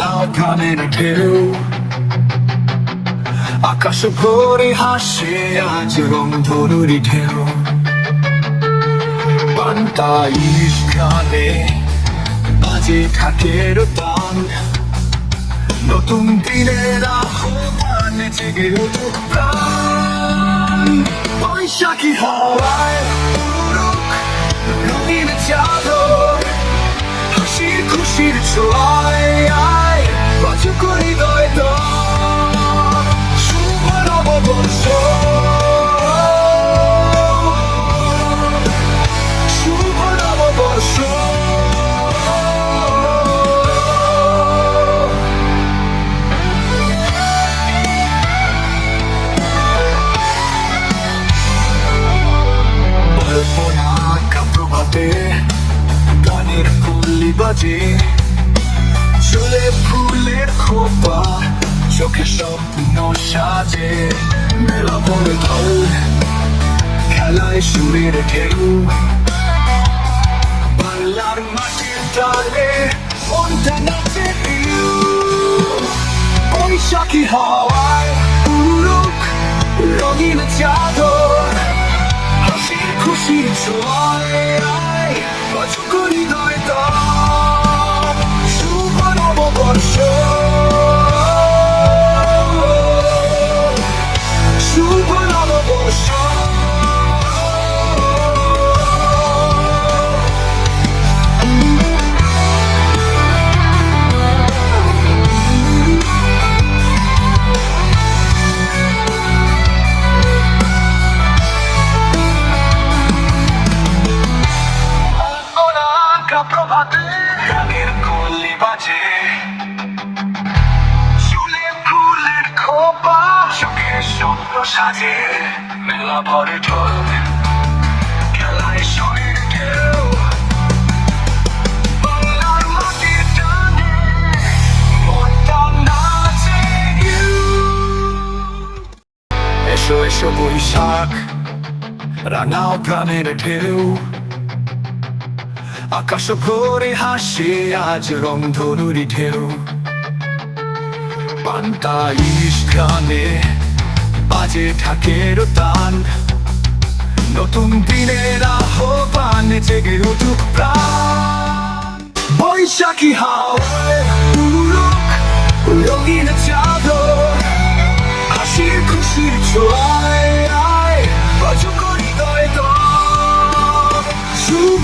রাঙাও প্রাণের ঢেউ আকাশ ভরে হাসে আজ রংধনুরি ঢেউ পান্তা ইলিশ গানে বাজে ঢাকের তান নতুন দিনের আহ্বান জেগে উঠুক প্রাণ বৈশাখী হাওয়ায় উড়ুক রঙিন চাদর হাসির খুশির ছোঁয়ায় আয় বাজুক হৃদয় দোল শুভ নববর্ষ শুভ নববর্ষ প্রভাতে গানের কলি বাজে চলে ফুলের খোপা চোখে স্বপ্ন সাজে মেলা পড়ে ঢল খেলায় সুরের ঢেউ বাংলার মাটির তালে মনটা নাচে ঢেউ বৈশাখী হাওয়ায় উড়ুক রঙিন চাদর হাসির খুশির ছোঁয়ায় আয় বাজুক হৃদয় দোল শুভ নববর্ষ শুভ নববর্ষ প্রভাতে গানের কলি বাজে চুলে ফুলের খোপা চোখে স্বপ্ন সাজে মেলা ভরে ঢোল খেলায় সুরের ঢেউ বাংলার মাটির টানে মনটা নাচে এসো এসো বৈশাখ রাঙাও প্রাণের ঢেউ আকাশ ভরে হাসে আজ রংধনুরি ঢেউ পান্তা ইলিশ গানে বাজে ঢাকের তান নতুন দিনের আহ্বান জেগে উঠুক প্রাণ বৈশাখী হাওয়ায় উড়ুক রঙিন চাদর হাসির খুশির ছোঁয়ায় আয় বাজুক হৃদয় দোল শুভ